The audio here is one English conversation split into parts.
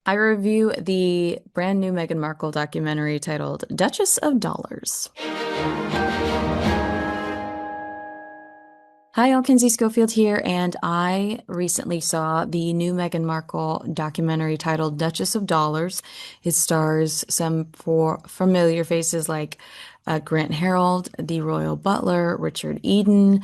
I review the brand new Meghan Markle documentary titled Duchess of Dollars. Hi, all, Kinsey Schofield here, and I recently saw the new Meghan Markle documentary titled Duchess of Dollars. It stars some for familiar faces like Grant Harold, the royal butler, Richard Eden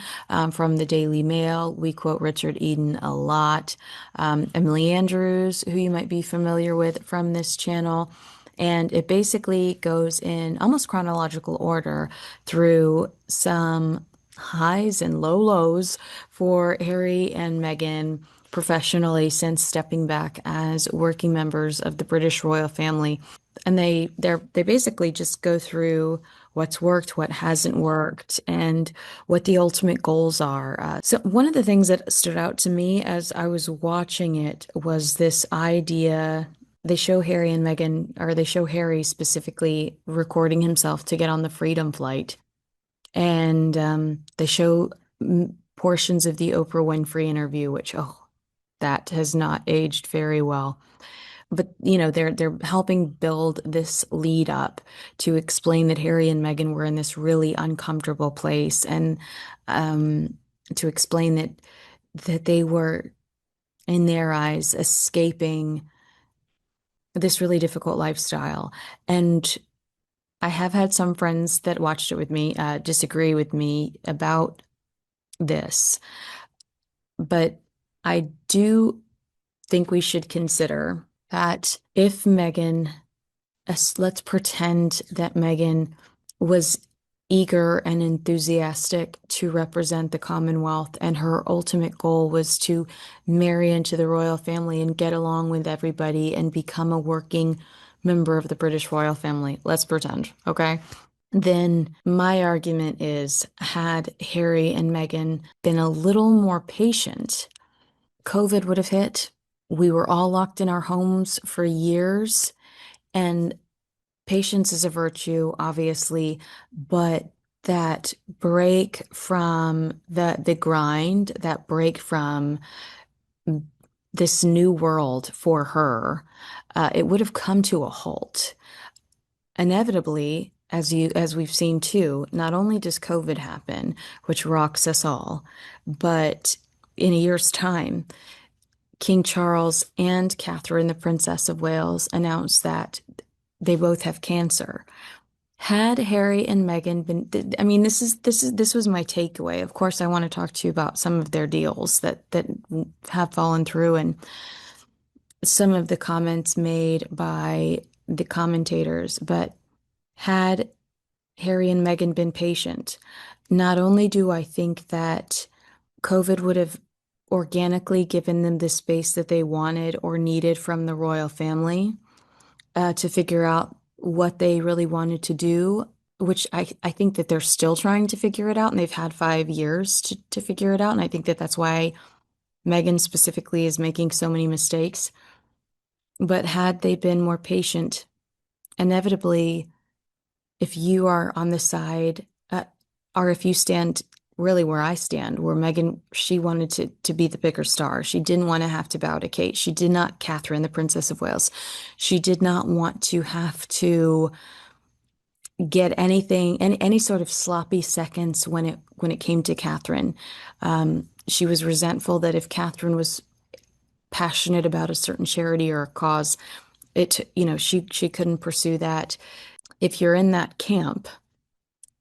from the Daily Mail. We quote Richard Eden a lot. Emily Andrews, who you might be familiar with from this channel. And it basically goes in almost chronological order through some highs and low lows for Harry and Meghan professionally since stepping back as working members of the British royal family. And they basically just go through what's worked, what hasn't worked, and what the ultimate goals are. So one of the things that stood out to me as I was watching it was this idea. They show Harry and Meghan, or they show Harry specifically recording himself to get on the Freedom flight. And they show portions of the Oprah Winfrey interview, which, oh, that has not aged very well. But they're helping build this lead up to explain that Harry and Meghan were in this really uncomfortable place, and to explain that they were, in their eyes, escaping this really difficult lifestyle. And I have had some friends that watched it with me disagree with me about this, but I do think we should consider that if Meghan, let's pretend that Meghan was eager and enthusiastic to represent the Commonwealth, and her ultimate goal was to marry into the royal family and get along with everybody and become a working member of the British royal family. Let's pretend, okay? Then my argument is, had Harry and Meghan been a little more patient, COVID would have hit. We were all locked in our homes for years, and patience is a virtue, obviously, but that break from the grind, that break from this new world for her, it would have come to a halt. Inevitably, as we've seen too, not only does COVID happen, which rocks us all, but in a year's time, King Charles and Catherine, the Princess of Wales, announced that they both have cancer. Had Harry and Meghan been, I mean, this was my takeaway. Of course, I want to talk to you about some of their deals that have fallen through, and some of the comments made by the commentators. But had Harry and Meghan been patient, not only do I think that COVID would have organically given them the space that they wanted or needed from the royal family, to figure out what they really wanted to do, which I think that they're still trying to figure it out, and they've had 5 years to figure it out. And I think that that's why Meghan specifically is making so many mistakes. But had they been more patient, inevitably, if you are on the side, or if you stand really where I stand, where Meghan, she wanted to be the bigger star. She didn't want to have to bow to Kate. She did not, Catherine, the Princess of Wales. She did not want to have to get anything, any sort of sloppy seconds when it came to Catherine. She was resentful that if Catherine was passionate about a certain charity or a cause, she couldn't pursue that. If you're in that camp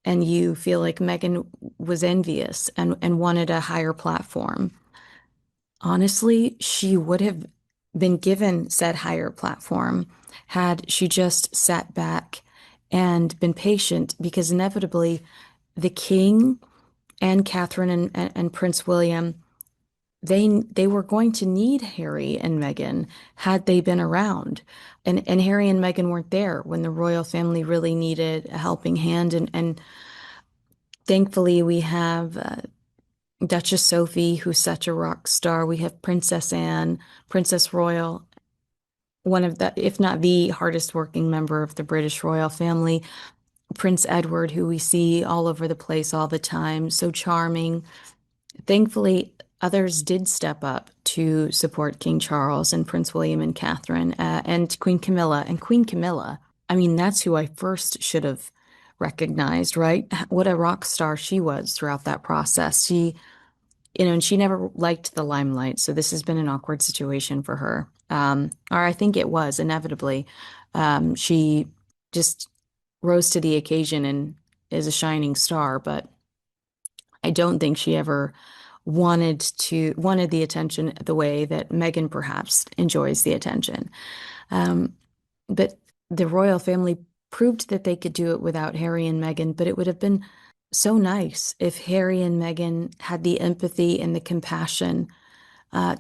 and you feel like Meghan was envious and wanted a higher platform, honestly, she would have been given said higher platform had she just sat back and been patient, because inevitably the king and Catherine and Prince William, they were going to need Harry and Meghan had they been around. And Harry and Meghan weren't there when the royal family really needed a helping hand. And thankfully, we have Duchess Sophie, who's such a rock star. We have Princess Anne, Princess Royal, one of the, if not the hardest working member of the British royal family. Prince Edward, who we see all over the place all the time, so charming. Thankfully, others did step up to support King Charles and Prince William and Catherine and Queen Camilla. And Queen Camilla, I mean, that's who I first should have recognized, right? What a rock star she was throughout that process. And she never liked the limelight. So this has been an awkward situation for her. Or I think it was inevitably. She just rose to the occasion and is a shining star, but I don't think she ever wanted the attention the way that Meghan perhaps enjoys the attention. Um, but the royal family proved that they could do it without Harry and Meghan, but it would have been so nice if Harry and Meghan had the empathy and the compassion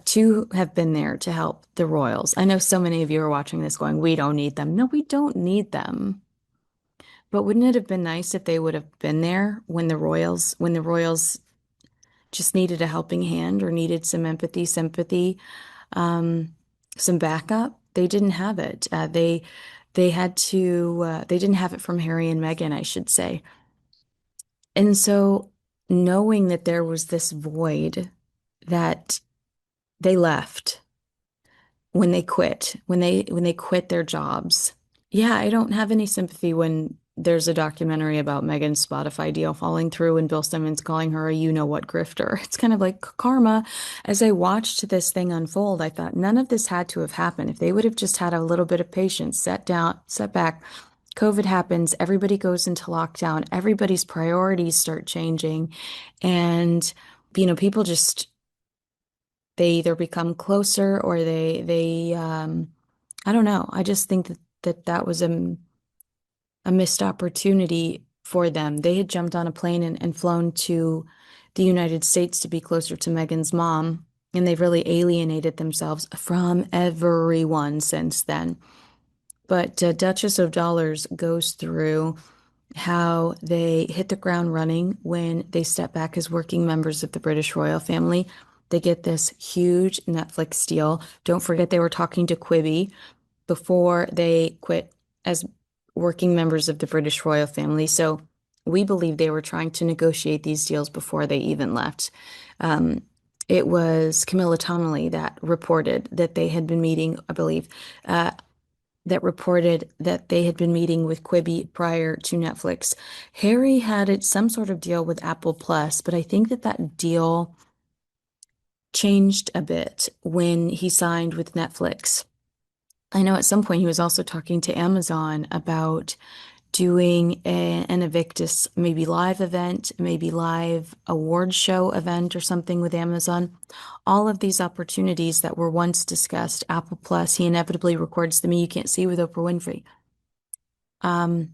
to have been there to help the royals. I know so many of you are watching this going, we don't need them. No, we don't need them. But wouldn't it have been nice if they would have been there when the royals just needed a helping hand or needed some empathy, sympathy, um, some backup? They didn't have it. They didn't have it from Harry and Meghan, I should say. And so knowing that there was this void that they left when they quit their jobs. Yeah, I don't have any sympathy when there's a documentary about Megan's Spotify deal falling through and Bill Simmons calling her a you know what grifter. It's kind of like karma. As I watched this thing unfold, I thought none of this had to have happened. If they would have just had a little bit of patience, sat down, sat back, COVID happens, everybody goes into lockdown, everybody's priorities start changing, and people just they either become closer or they I don't know. I just think that was a missed opportunity for them. They had jumped on a plane and flown to the United States to be closer to Meghan's mom, and they've really alienated themselves from everyone since then. But Duchess of Dollars goes through how they hit the ground running when they step back as working members of the British royal family. They get this huge Netflix deal. Don't forget they were talking to Quibi before they quit as working members of the British royal family. So we believe they were trying to negotiate these deals before they even left. Um, it was Camilla Tonnelly that reported that they had been meeting, I believe, that reported that they had been meeting with Quibi prior to Netflix. Harry had some sort of deal with Apple Plus, but I think that deal changed a bit when he signed with Netflix. I know at some point he was also talking to Amazon about doing an Evictus, maybe live event, maybe live award show event or something with Amazon. All of these opportunities that were once discussed, Apple Plus, he inevitably records the Me You Can't See with Oprah Winfrey. Um,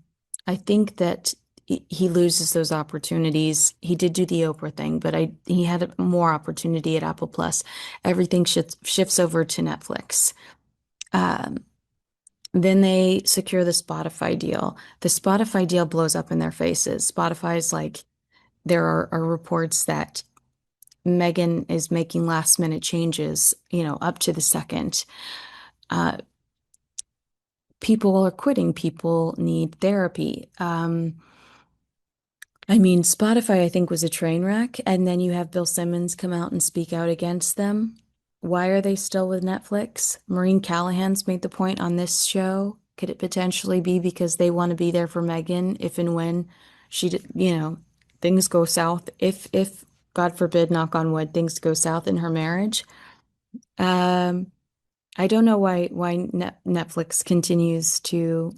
I think that he loses those opportunities. He did do the Oprah thing, but he had more opportunity at Apple Plus. Everything shifts over to Netflix. Um, then they secure the Spotify deal. The Spotify deal blows up in their faces. Spotify's like, there are reports that Meghan is making last minute changes, up to the second. Uh, People are quitting. People need therapy. I mean, Spotify, I think, was a train wreck. And then you have Bill Simmons come out and speak out against them. Why are they still with Netflix? Maureen Callahan's made the point on this show. Could it potentially be because they want to be there for Meghan if and when things go south? If God forbid, knock on wood, things go south in her marriage. Um, I don't know why Netflix continues to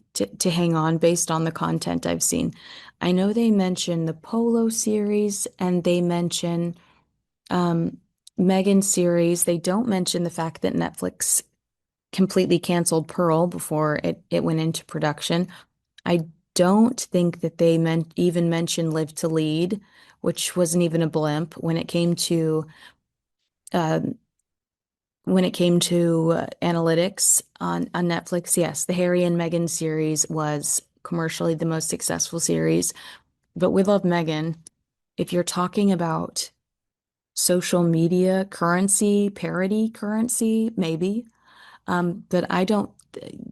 hang on based on the content I've seen. I know they mention the Polo series and they mention um, Megan series. They don't mention the fact that Netflix completely canceled Pearl before it went into production. I don't think that they even mentioned Live to Lead, which wasn't even a blimp uh, when it came to analytics on Netflix. Yes, the Harry and Meghan series was commercially the most successful series. But We Love Meghan, if you're talking about social media currency, parody currency, maybe. But I don't,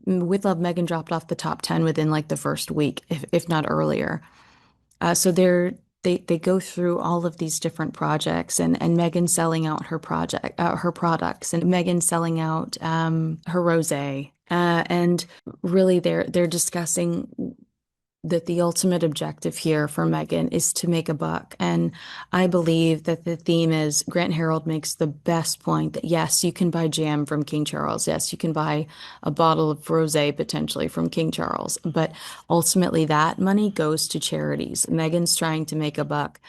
With Love Meghan dropped off the top 10 within like the first week, if not earlier. So they go through all of these different projects, and Meghan selling out her products, and Meghan selling out her rosé. And really they're discussing that the ultimate objective here for Meghan is to make a buck. And I believe that the theme is Grant Harold makes the best point that yes, you can buy jam from King Charles. Yes, you can buy a bottle of rosé potentially from King Charles. But ultimately, that money goes to charities. Meghan's trying to make a buck.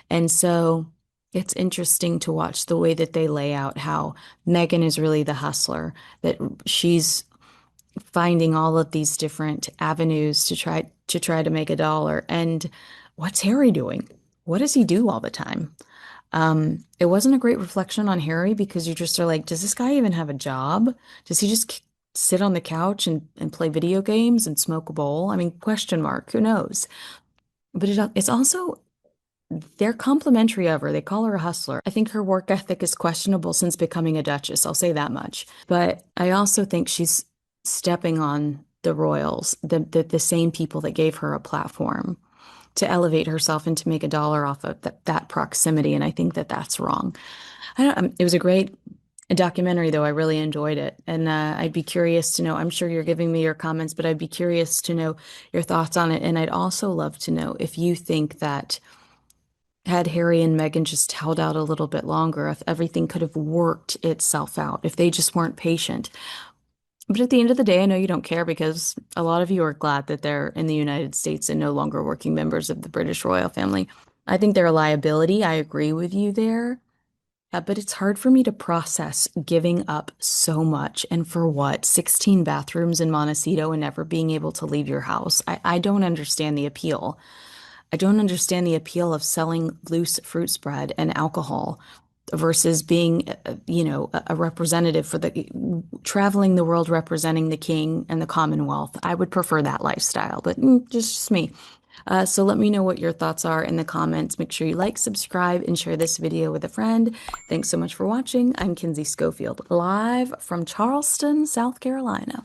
And so it's interesting to watch the way that they lay out how Meghan is really the hustler, that she's finding all of these different avenues to try to make a dollar. And what's Harry doing? What does he do all the time? It wasn't a great reflection on Harry because you just are like, does this guy even have a job? Does he just sit on the couch and play video games and smoke a bowl? I mean, question mark, who knows? But it's also they're complimentary of her. They call her a hustler. I think her work ethic is questionable since becoming a duchess. I'll say that much. But I also think she's stepping on the royals, the same people that gave her a platform to elevate herself and to make a dollar off of that proximity. And I think that that's wrong. I don't, it was a great documentary, though. I really enjoyed it. And I'd be curious to know, I'm sure you're giving me your comments, but I'd be curious to know your thoughts on it. And I'd also love to know if you think that had Harry and Meghan just held out a little bit longer, if everything could have worked itself out, if they just weren't patient. But at the end of the day, I know you don't care because a lot of you are glad that they're in the United States and no longer working members of the British royal family. I think they're a liability. I agree with you there. But it's hard for me to process giving up so much and for what? 16 bathrooms in Montecito and never being able to leave your house. I don't understand the appeal. I don't understand the appeal of selling loose fruit spread and alcohol versus being, a representative for the traveling the world representing the king and the Commonwealth. I would prefer that lifestyle, but just me. So let me know what your thoughts are in the comments. Make sure you like, subscribe, and share this video with a friend. Thanks so much for watching. I'm Kinsey Schofield, live from Charleston, South Carolina.